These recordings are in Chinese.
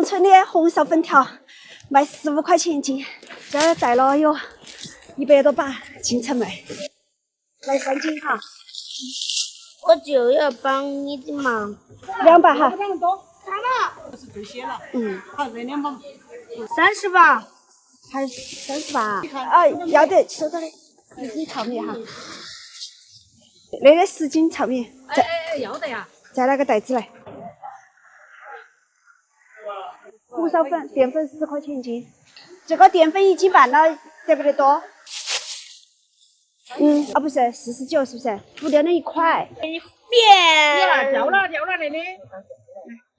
村的红烧粉条卖15块钱一斤，这儿带了有100多把进城卖，来3斤哈。我就要帮你的忙。2把哈。看了，这是最鲜了。好，这2把。30把。还30把。要得，收到的10斤炒米哈。那个10斤炒米。要得呀。再拿个袋子来。红烧粉，淀粉10块钱一斤，这个淀粉1斤半了，得不得多？不是49，是不是？5六的1块。给你变。掉了那里。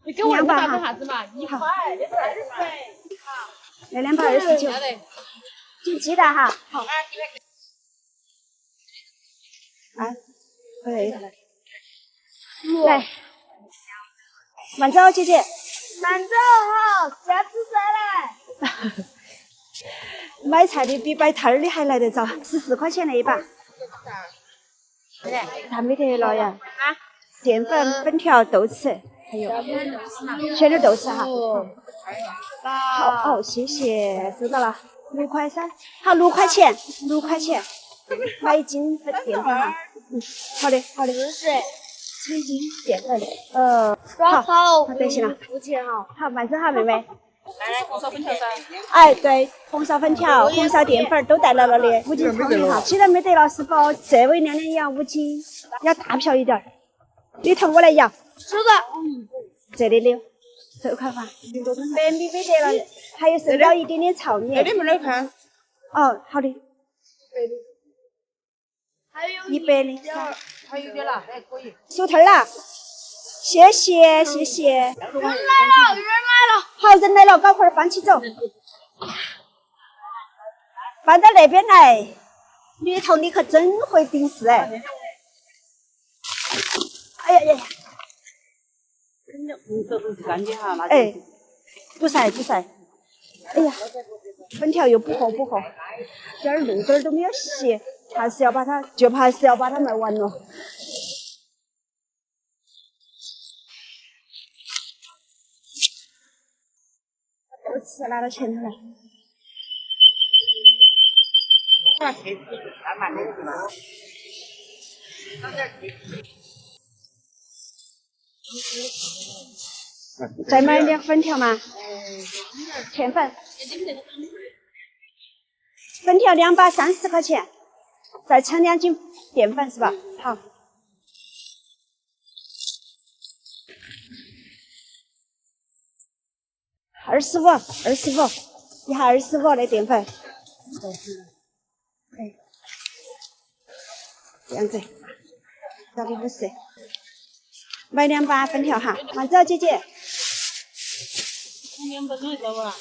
你给我2把干啥子嘛？1块，那是20块。那2把29。进鸡蛋哈。好。回来。来，慢走，姐姐。慢走哈，下次再来。买菜的比摆摊儿的还来得早，14块钱那一把。还没得了呀。淀粉、粉条、豆豉，还有全是豆豉哈。好，谢谢，收到了，6块3，好6块钱，6块钱，买1斤淀粉哈。好的。吃1斤淀粉。好，得行了。付钱哈。好，慢走哈，妹妹。来，红烧粉条噻。对，红烧粉条、红烧淀粉都带来了的，5斤炒米哈。现在没得了，师傅，这位娘娘要5斤，要大瓢一点。里头我来舀。收到。这里的10块半。白米没得了，还有剩了一点点炒米。那里没得看。好的。还有103。还有点了，还可以。薯条啦，谢谢。人来了。好，人来了，赶快搬起走。搬到那边来，里头你可真会顶事哎！哎呀，红色都是干的哈，不晒。哎呀，粉条又不合，这儿路墩儿都没有洗，还是要把它卖完了。豆豉拿到前头来。再买点粉条嘛。甜粉。粉条2把30块钱，再称2斤淀粉是吧？好。25，一下25的淀粉。这样子，到底50。买2把粉条哈，慢走姐姐。2把多少啊？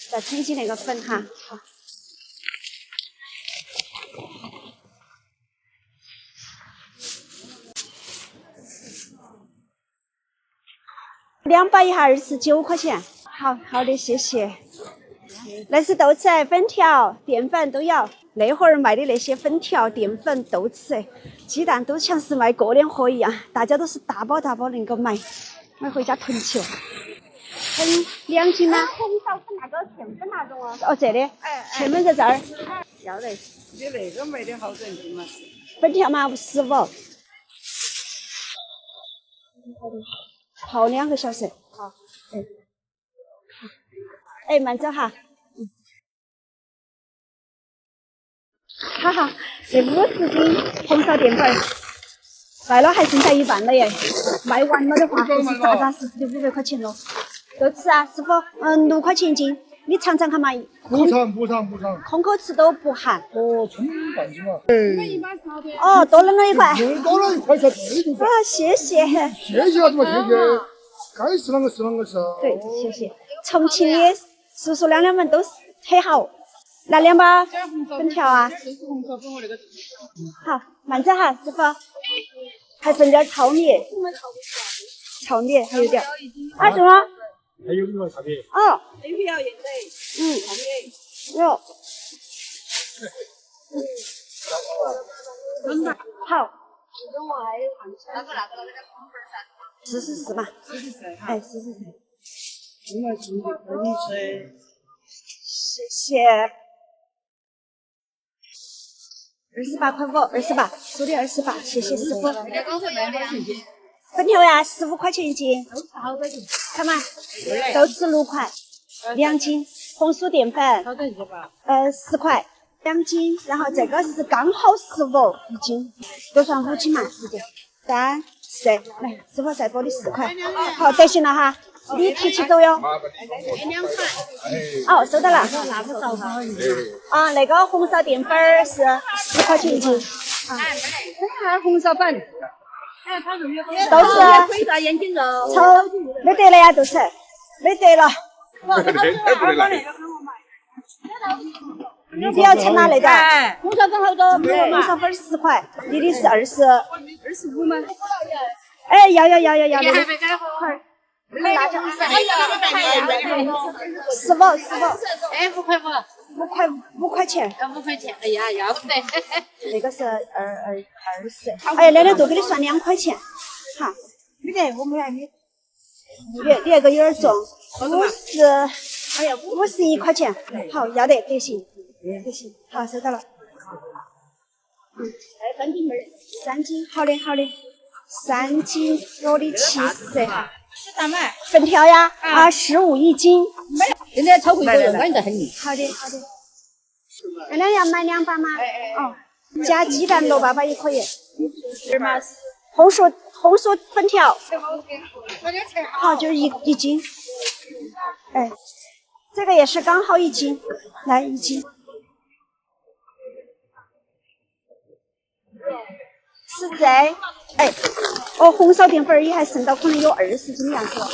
再称起那个粉哈，好。2把一下29块钱，好的，谢谢。那是豆豉、粉条、淀粉都要。那会儿卖的那些粉条、淀粉、豆豉、鸡蛋都像是卖过年货一样，大家都是大包能够买回家囤起了。称2斤吗？红烧粉那个芡粉那种啊？这里，芡粉在这儿。要得。你那个卖的好整齐嘛。粉条嘛，15。泡2个小时。好。慢走哈。好，这50斤红烧淀粉，卖了还剩下1半了耶！卖完了的话，还是扎实的500块钱咯。豆豉啊，师傅，6块钱一斤，你尝尝看嘛。不尝。空口吃都不寒。称半斤嘛。多扔了1块。多了1块才对的噻。谢谢。谢谢啥子嘛，谢谢。该是啷个是啷个噻。对，谢谢。重庆的叔叔娘们都是很好。拿2把粉条啊。好，慢走哈，师傅。还剩点炒米。还有点。什么？还有1块炒米。那批要盐的。有。好。44嘛。哎，44。另外注意分车。谢谢。28.5，28，数的28，谢谢师傅。粉条呀，15块钱一斤。看嘛，豆豉6块，2斤。红薯淀粉，10块2斤。然后这个是刚好15一斤，多算5斤嘛，直接。3、4，来，师傅再多的4块。好，得行了哈。你提起走哟。哦，收到了。啊，那个红烧淀粉是10块钱一斤。啊，还红烧粉。都是肥皂眼睛肉。抽，没得了呀，都是没得了。你要称哪那个？红烧粉好多？红烧粉10块，你的是25吗？哎，要的。还没改好。拿着。15。哎5块钱。要5块钱，哎呀，要不得。那个是20。哎呀，奶奶多给你算2块钱，哈。没得，我们还没。你那个有点重，51块钱。好，要得，得行。好，收到了。分斤妹3斤，好的。3斤，我的70。咋买？粉条呀，15一斤。现在炒回锅肉干得很。好的。奶奶要买2把吗？哦，加鸡蛋萝卜也可以。红薯粉条。好，就是一斤。哎，这个也是刚好1斤，来1斤。是这，哎，红烧淀粉也还剩到可能有20斤的样子了。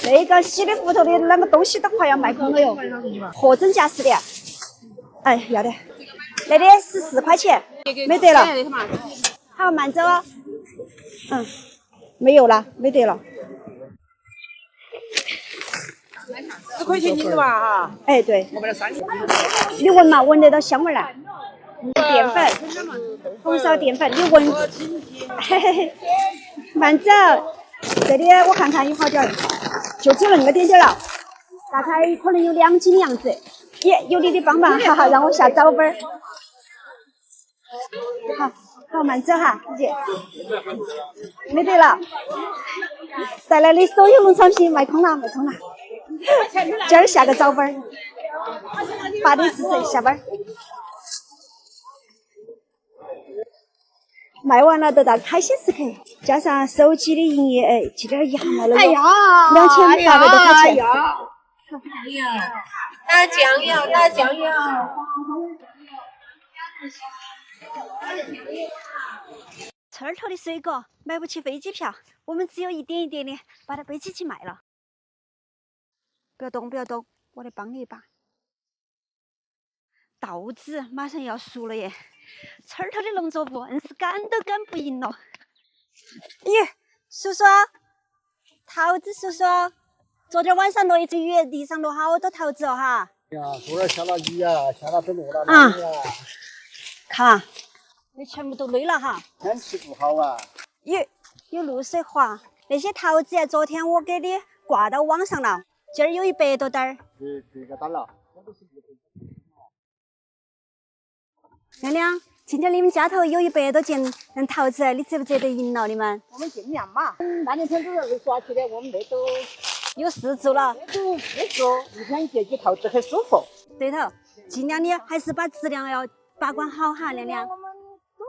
那个稀里糊涂的那个东西都快要卖空了哟，货真价实的。哎，要得，那的14块钱，没得了。好，慢走哦。没有了，没得了。10块钱一斤吧哈。哎，对。我把它删了。你闻嘛，闻得到香味来。淀粉，红烧淀粉，你闻。嘿嘿嘿，慢走。这里我看看有好点儿，就只有那么点了，大概可能有2斤的样子。有你的帮忙，哈哈，让我下早班。好，慢走哈，姐。没得了，带来的所有农产品卖空了。今儿下个早班，8点40下班。卖完了都到开心时刻，加上手机的营业额，今天一下卖了2800多块钱。打酱油。村儿头的水果买不起飞机票，我们只有一点一点的把它背起去卖了。不要动，我来帮你一把。稻子马上要熟了耶，村儿头的农作物硬是赶都赶不赢了。咦，叔叔，桃子叔叔，昨天晚上落一次雨，地上落好多桃子哦哈。呀，昨天下了雨呀，下了都落了雨呀。看，你全部都累了哈。天气不好啊。有露水滑，那些桃子昨天我给你挂到网上了，今儿有100多单儿。这个单了。亮亮，今天你们家头有100多斤桃子，你值不值得赢了？你们？我们尽量嘛。那天天都是耍起的，我们那都有事做了。都不说，一天结几桃子很舒服。对头，尽量的还是把质量要把关好哈，亮亮。我们都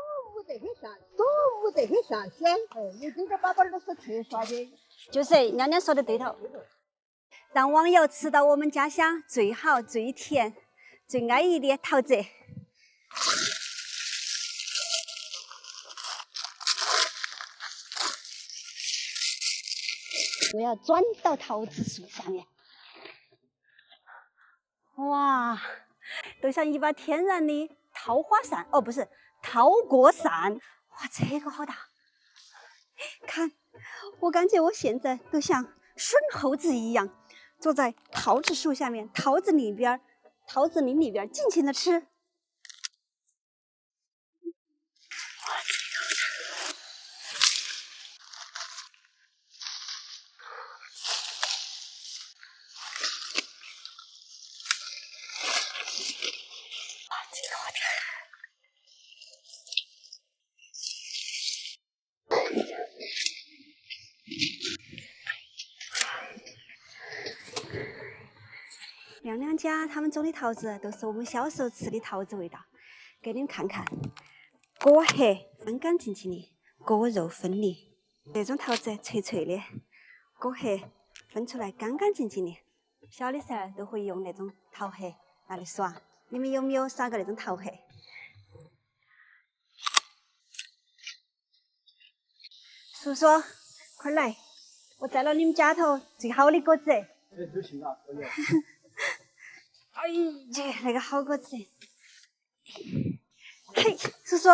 无得很上鲜。你这个把关都是特耍的。就是亮亮说的对头，让网友吃到我们家乡最好、最甜、最安逸的桃子。我要钻到桃子树下面，哇，都像一把天然的桃花伞，哦，不是桃果伞，哇，这个好大！看，我感觉我现在都像顺猴子一样，坐在桃子树下面，桃子林里边尽情的吃。亮亮家他们种的桃子都是我们小时候吃的桃子味道，给你们看看，果核干干净净的，果肉分离，这种桃子脆脆的，果核分出来干干净净的。小的时候都会用那种桃核拿来耍，你们有没有耍过那种桃核？叔叔，快来，我摘了你们家头最好的果子。都行啊，可以。哎呀，那个好果子！嘿，叔叔，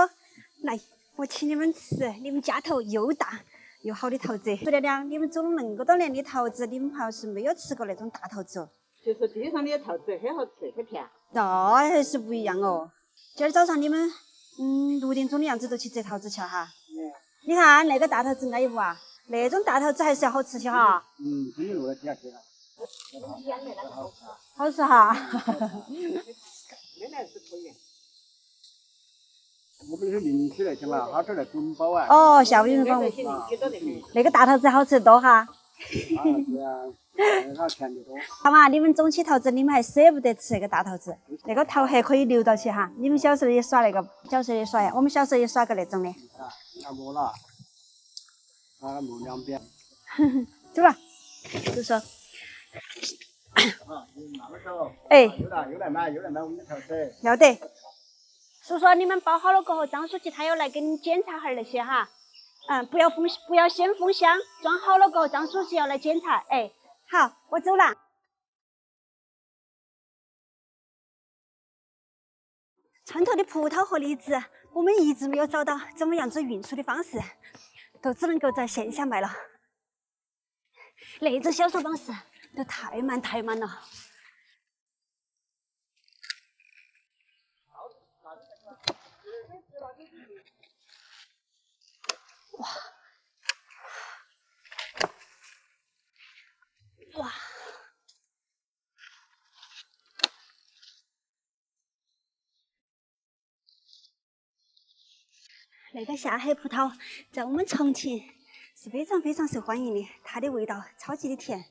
来，我请你们吃你们家头又大又好的桃子。朱亮亮，你们种了那么多年的桃子，你们好像是没有吃过那种大桃子哦。就是地上的桃子很好吃，很甜。那还是不一样哦。今儿早上你们6点钟的样子都去摘桃子去了哈。你看那个大桃子挨不啊？那种大桃子还是要好吃些哈。今天录了几下去了。好吃哈。原来是可以。我们是邻居来的嘛，他这来滚包啊。哦，下午有人帮我。那个大桃子好吃得多哈。是啊，它甜得多。好嘛，你们种起桃子，你们还舍不得吃那个大桃子？那个桃核可以留到起哈。你们小时候也耍那个，小时候也耍呀。我们小时候也耍过那种的。那没了，木两边。走了，叔叔。那个时候。哎。又来买我们的桃子。要得。叔叔，你们包好了过后，张书记他要来给你们检查下那些哈。不要先封箱，装好了过后，张书记要来检查。哎，好，我走了。村头的葡萄和荔枝，我们一直没有找到怎么样子运输的方式，都只能够在线下卖了。那种销售方式都太慢了。哇！那个下海葡萄在我们重庆是非常受欢迎的，它的味道超级的甜。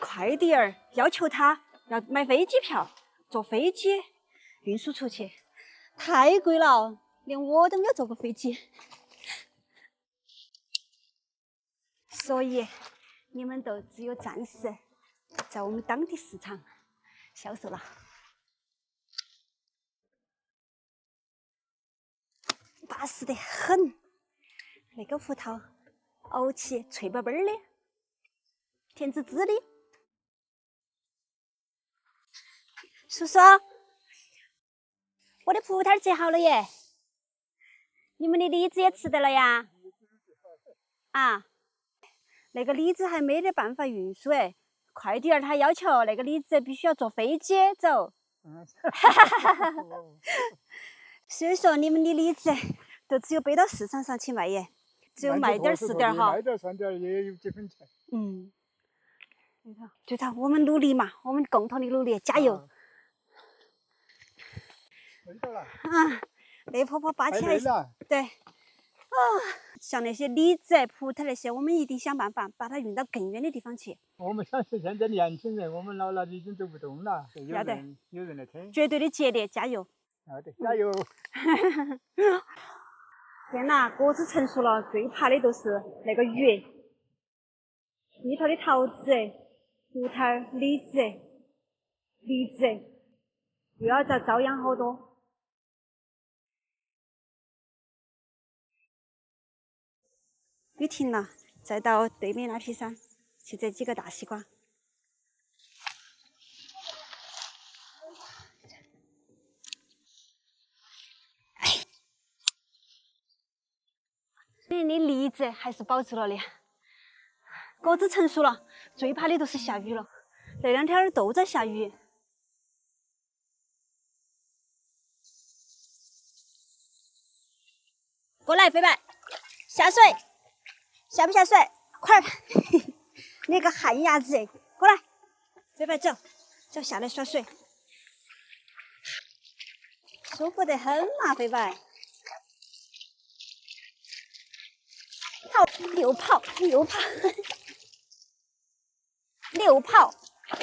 快递儿要求他要买飞机票，坐飞机运输出去，太贵了，连我都没有坐过飞机。所以你们都只有暂时在我们当地市场销售了。巴适得很，那个葡萄沤起脆巴巴的，甜滋滋的。叔叔，我的葡萄摘好了耶，你们的李子也吃得了呀？啊，那个李子还没得办法运输哎，快递儿他要求那个李子必须要坐飞机走。所以说你们的李子都只有背到市场上去卖耶，只有卖点是点哈。卖点算点也有几分钱。对头，我们努力嘛，我们共同的努力，加油！那婆婆扒起来，对，像那些李子、葡萄那些，我们一定想办法把它运到更远的地方去。我们想是现在年轻人，我们老了已经走不动了，有人来推。绝对的接力，加油！好的，加油！天哪，果子成熟了，最怕的都是那个鱼。里头的桃子、葡萄、李子、梨子，又要再遭殃好多。雨停了，再到对面那批山去摘几个大西瓜。今年的梨子还是保住了的，果子成熟了，最怕的都是下雨了。这2天都在下雨。过来，飞白，下水，下不下水？快儿，你个旱鸭子，过来，飞白走，走下来耍水，舒服得很嘛，飞白。跑，又跑，又跑，又跑，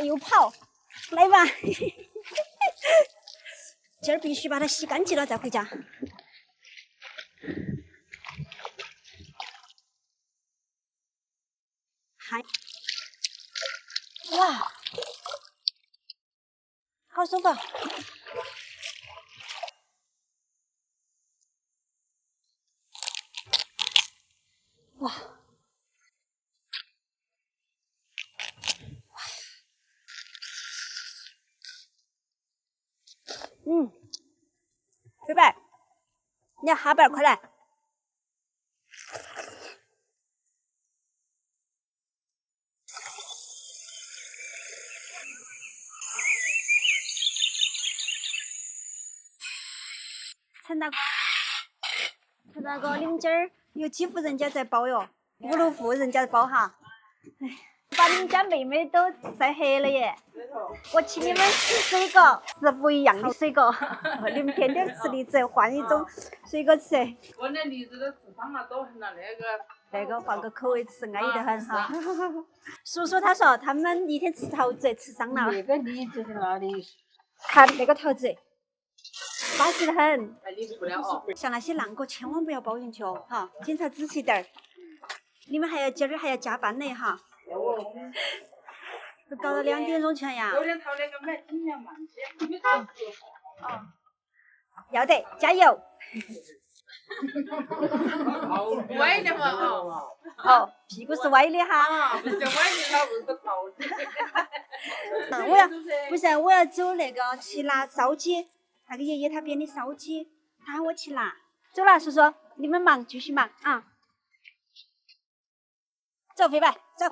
又跑，来吧。今儿必须把它洗干净了再回家。嗨，哇，好舒服。哇。 飞白，你哈白快来！陈大哥，你们今儿有几户人家在包哟？5、6户人家包哈。哎，把你们家妹妹都晒黑了耶！我请你们吃水果，吃不一样的水果。你们天天吃荔枝，换一种水果吃。我那荔枝都吃伤了，都很了那个换个口味吃，安逸得很哈。叔叔他说他们那天吃桃子吃伤了。那个荔枝是哪里？看那个桃子，巴适得很。哎，你不了哦。像那些烂果千万不要包进去哦，哈，检查仔细点儿。你们今儿还要加班呢哈。都搞到2点钟全呀。昨天淘那个买尽量慢些，你说哦，要得，加油。歪的嘛哦。哦，屁股是歪的哈。不是歪的，它不是桃子。我要走那个去拿烧鸡，那个爷爷他编的烧鸡，他喊我去拿。走了，叔叔，你们忙，继续忙啊。走，飞白，走。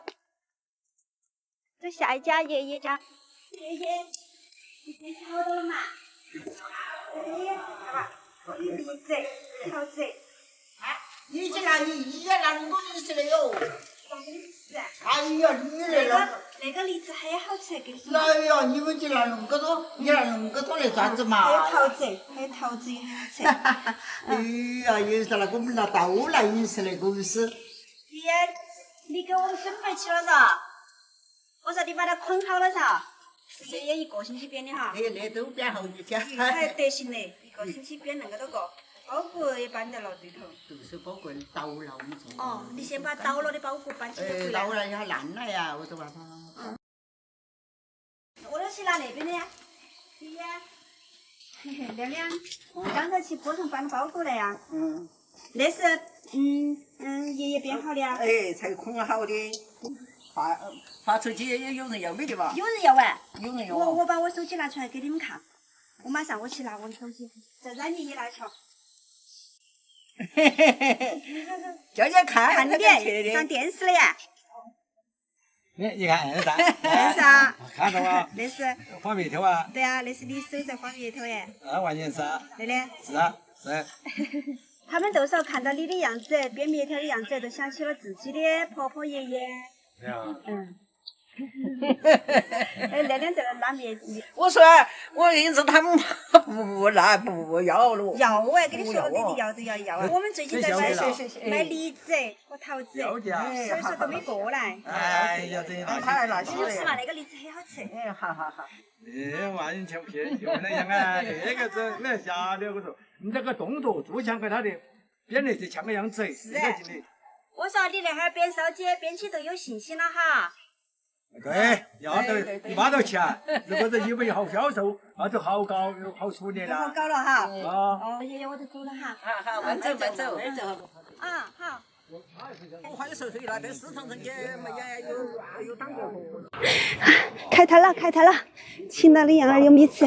走下一家爷爷家。爷爷，你天气好多了嘛？爷爷，看吧，荔枝、桃子。你去拿你一人拿那么多荔枝的哟。放给你们吃。哎呀，你那个荔枝很好吃，给你说。哎呀，你们就拿那么多，你拿那么多来做啥子嘛？还有桃子也很好吃。哎呀，有时候那个我们拿刀来饮食那个是。爷爷，你给我们准备起了噻？我说你把它捆好了噻。是爷爷1个星期编的哈。那都编好几天。还得行嘞，1个星期编那么多个，包裹也搬得了对头。都是包裹刀了我们做。哦，你先把倒了的包裹搬起来回来。倒了也烂了呀，我都把它。我都去拿那边的呀。爷爷，嘿嘿，亮亮，我们刚才去坡上搬了包裹来呀。嗯。那是爷爷编好的呀。哎，才捆好的。发出去有人要没得吧？有人要玩。有人要。我把我手机拿出来给你们看，我马上去拿我的手机，再让爷爷拿去。嘿嘿嘿，叫你看点上电视了呀。你看那啥？那是啊。看到啊？那是。放鼻头啊？对啊，那是你手在放鼻头耶。完全是啊。对的。是啊，是。他们都说看到你的样子，编棉条的样子，都想起了自己的婆婆爷爷。对啊。哎，亮亮在那拉面。我说，我因此他们不要了。要哎，跟你说的，你要都要啊。我们最近在买荔枝和桃子，所以说都没过来。哎呀，真太那你们吃嘛，那个荔枝很好吃。哎，好。万人瞧不起，就那样啊，那个是那瞎的，我说，你这个动作就像和他的编的是像个样子，是的。我说你那会儿编烧鸡编起都有信心了哈。对，要得1把到钱，如果是因为好销售，那就好搞又好处理了。好搞了哈。哦，爷爷我就走了哈。好，慢走。啊，好。话又说回来，这市场上也有当过货。开摊了，请到的羊儿有米吃，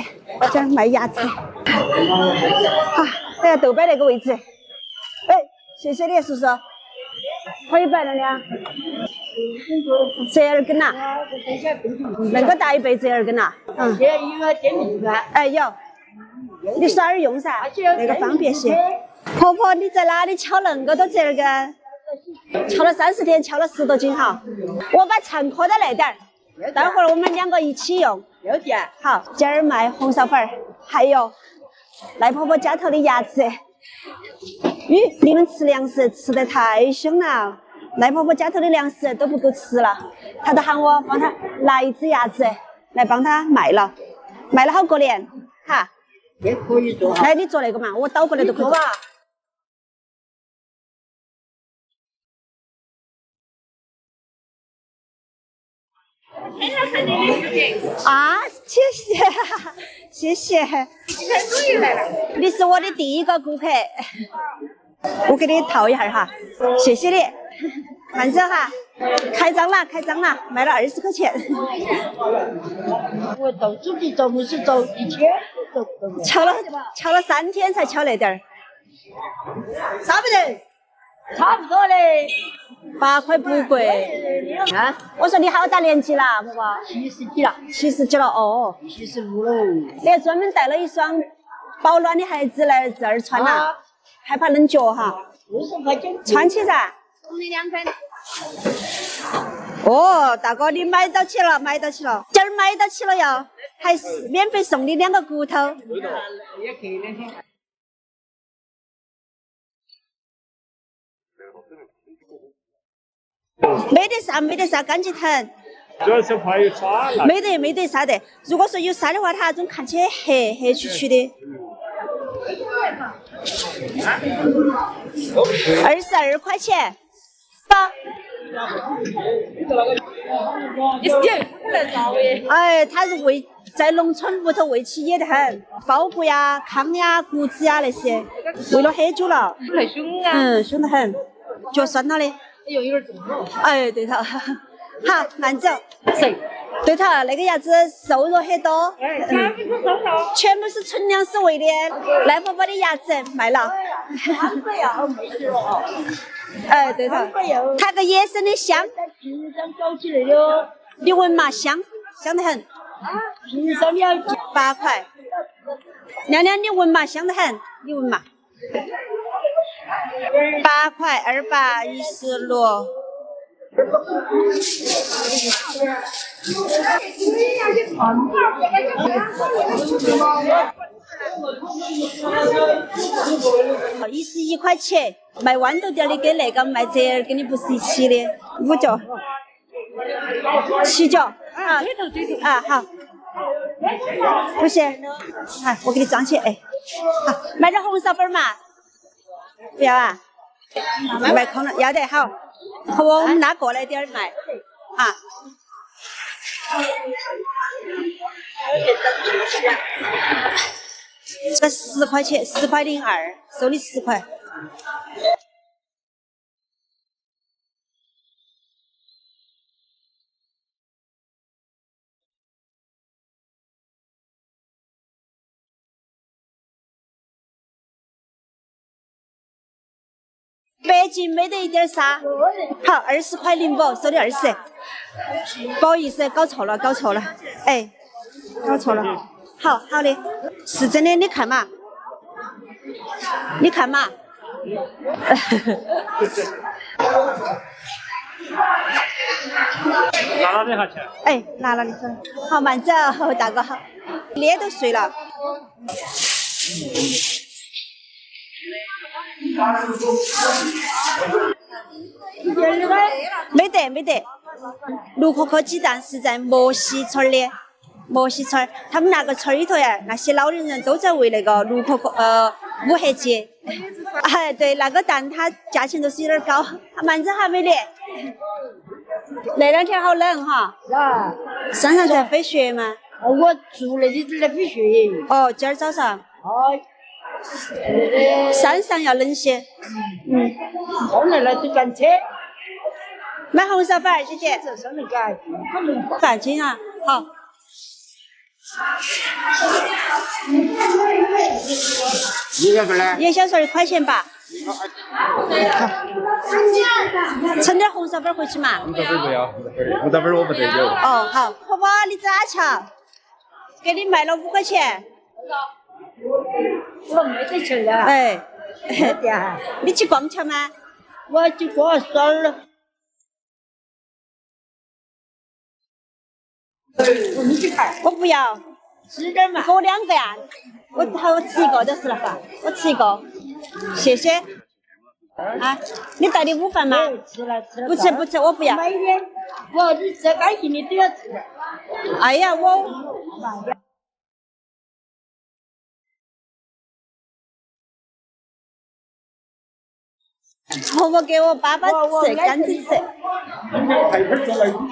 这儿卖鸭子。好，在豆瓣那个位置。哎，谢谢你，叔叔。可以摆了呢。折耳根呐，能够大一倍折耳根呐。这一个煎饼噻。哎有，你刷点用噻，那个方便些。婆婆你在哪里敲那么多折耳根？敲了30天，敲了10多斤哈。我把肠磕在那点儿，待会儿我们2个一起用。有点。好，今儿卖红烧粉儿，还有赖婆婆家头的鸭子。咦，你们吃粮食吃得太凶了，赖婆婆家头的粮食都不够吃了，她都喊我帮她拿1只鸭子，来帮他卖了，卖了好过年，哈。也可以做。来，你做那个嘛，我倒过来都可以做。啊，谢谢，谢谢。你终于来了，你是我的第一个顾客，我给你套一下哈，谢谢你。慢走哈，开张了，开张了，卖了20块钱。我到自己做不是做1天都做。敲了3天才敲那点儿，差不多，差不多嘞。8块不贵。啊，我说你好大年纪了，婆婆70几了？70几了哦。 ，75喽。你还专门带了一双保暖的鞋子来这儿穿了，害怕冷脚哈。 50块钱。穿起噻。送你2分。哦，大哥，你买到起了，买到起了，今儿买到起了哟，还是免费送你2个骨头。也可以2天。没得啥，没得啥，干净很。主要是怕有沙了。没得啥的。如果说有沙的话，它那种看起来黑黑黢黢的。22块钱。吧。你是有不能造的。哎，它是喂在农村屋头喂起野得很，包谷呀、糠呀、谷子呀那些，喂了很久了。太凶啊！凶得很，脚酸了的。哎呦，有点重了。哎，对头。好，慢走。谁？对头，那个鸭子瘦肉很多。全部是纯粮食喂的。赖婆婆的鸭子卖了。哎，对头。它个野生的香。平常搞起来的。你闻嘛，香，香得很。平常要8块。娘娘，你闻嘛，香得很，你闻嘛。8块，2816。21块钱，卖豌豆店的跟那个卖折耳跟你不是一起的，5角，7角，啊，啊好，不行，好，我给你装起，哎，好，买点红苕粉嘛，不要啊，卖空了，要得好，和我们拿过来点卖，啊。这10块钱，10块02，收你10块。北京没得一点沙，好，20块05，收你20。不好意思，搞错了，哎，搞错了。好的，是真的，你看嘛，拿了多少钱？哎，拿了你说，好慢走，大哥，脸都碎了。没得。6颗颗鸡蛋是在摩西村的，他们那个村里头呀，那些老人都在喂那个6颗5黑鸡。哎，对，那个蛋它价钱都是有点高。慢着哈，美丽。那2天好冷哈。啊。山上在飞雪吗？我住那里在飞雪。哦，今儿早上。山上要冷些。上来了就赶车。买红苕粉，谢谢。上来赶，赶紧啊，好。椰小笋呢？椰小笋1块钱吧。盛点红苕粉回去嘛。红苕粉不要，红苕粉我不得有。哦，好，婆婆你咋瞧？给你卖了5块钱。我没得钱了。哎，你去逛桥吗？我去过山了。你去看。我不要。吃点嘛。给我2个呀。我吃1个就是了哈。我吃1个，谢谢。啊，你带的午饭吗？吃了。不吃，我不要。每天，你再高兴你都要吃。哎呀，我婆婆给我爸爸吃甘蔗吃，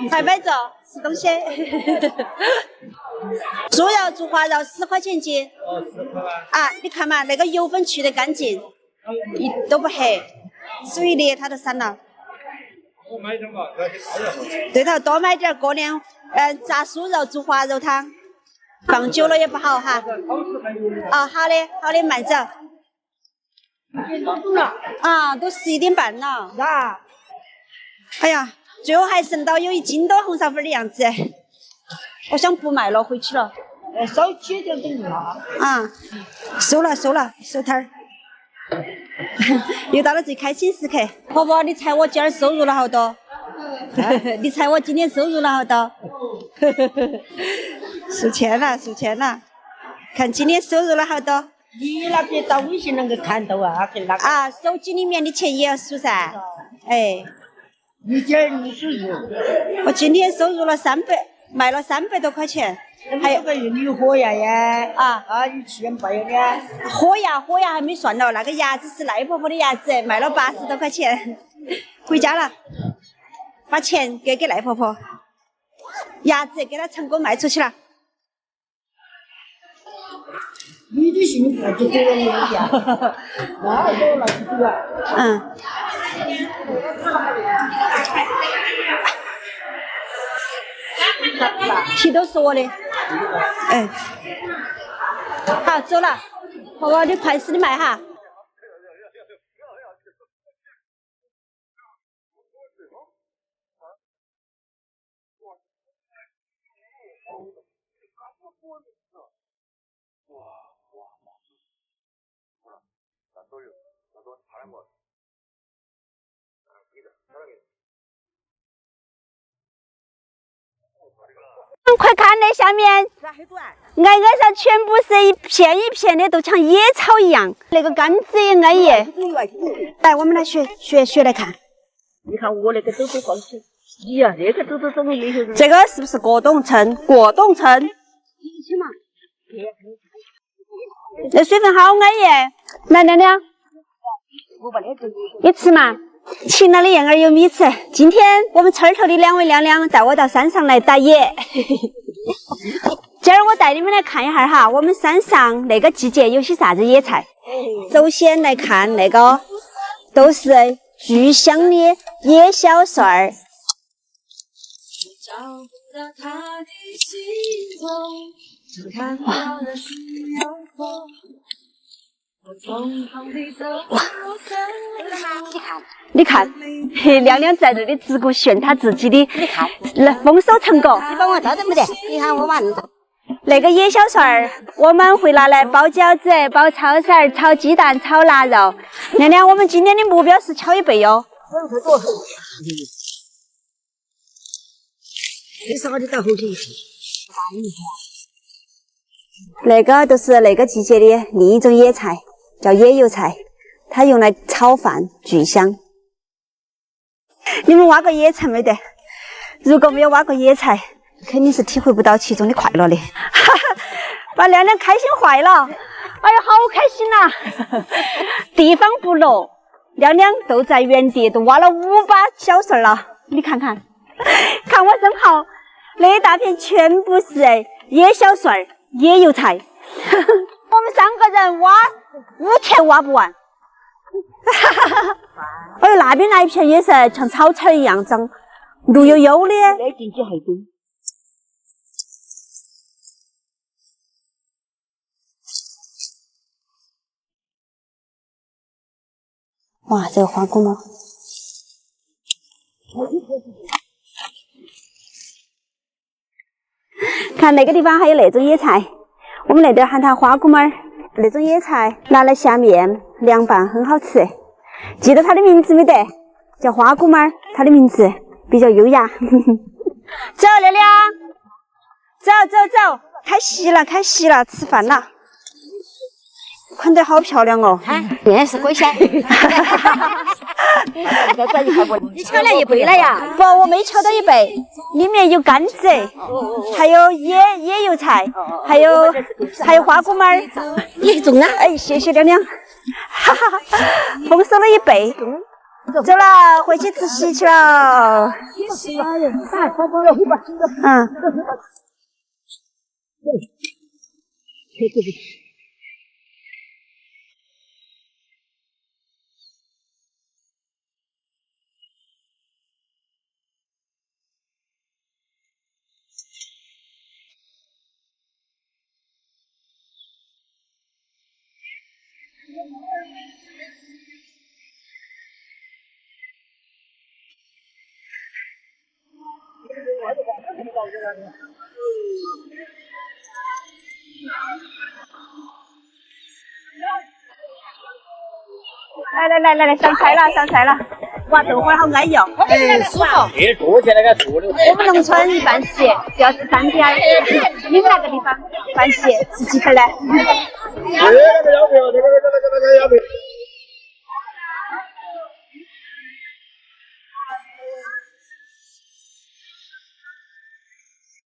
排排着吃东西。猪肉、猪滑肉10块钱斤。啊，你看嘛，那个油粉去得干净，一都不黑，水的它都散了。对头，多买点过年，炸酥肉、猪滑肉汤，放久了也不好哈。啊，好的，好的，慢走。啊，都11点半了。啊，哎呀，最后还剩到有1斤多红烧粉的样子，我想不卖了，回去了。稍切点等了。啊，收了，收摊儿。又到了最开心时刻，婆婆，你猜我今儿收入了好多？你猜我今天收入了好多？数钱了，看今天收入了好多。你那边到微信能够看到啊？跟那个啊，手机里面的钱也要数噻。哎，一点儿你收入。我今天收入了卖了300多块钱。还有个玉火牙呀，你7包的。火牙还没算了，那个牙子是赖婆婆的牙子，卖了80多块钱。回家了，把钱给赖婆婆，牙子给她成功卖出去了。你的幸福就这样的呀，那多了就多了。题都是我的。哎，好，走了。婆婆，你快使的卖哈。快看那下面，挨上全部是一片一片的，都像野草一样。那个甘蔗也挨叶。来，我们来学来看。你看我那个都放起，你呀，那个都怎么也有？这个是不是果冻橙？果冻橙。这水分好挨叶。来，亮亮，你吃嘛。勤劳的燕儿有米吃。今天我们村头的2位亮亮带我到山上来打野。今儿我带你们来看一下哈，我们山上那个季节有些啥子野菜。首先来看那个，都是巨香的野小蒜儿。哇！你看，亮亮在这里自顾炫他自己的，你看，丰收成果。你帮我照得不得？你看我玩的。那个野小蒜儿，我们会拿来包饺子、包抄鳝儿、炒鸡蛋、炒腊肉。亮亮，我们今天的目标是敲1倍哟。这是我的到后头。那个都是那个季节的另一种野菜，叫野油菜，它用来炒饭，巨香。你们挖过野菜没得？如果没有挖过野菜，肯定是体会不到其中的快乐的。哈哈，把亮亮开心坏了。哎呀，好开心呐！地方不落，亮亮都在原地都挖了5把小蒜了。你看看，看我身后那一大片全部是野小蒜、野油菜。我们3个人挖5天挖不完。哎呦，那边那一片也是像草草一样长绿油油的。那进去还多。哇，这个花菇呢？看那个地方还有那种野菜，我们那边喊它花菇妹儿。那种野菜拿来下面凉拌很好吃。记得它的名字没得？叫花菇妹儿，它的名字比较优雅。走，亮亮，走，开席了，吃饭了。穿得好漂亮哦！面是锅鲜。你抢了一杯了呀？不，我没抢到一杯，里面有甘蔗，还有野油菜，还有花菇mar。你中了？哎，谢谢亮亮，哈哈哈，丰收了一杯。走了，回去吃席去了。嗯。来，上菜了！哇，豆花好安逸哦，舒服。别坐起那个坐的。我们农村一般席就要吃3点，你们那个地方办席吃几份呢？这个要不要？这个要不要？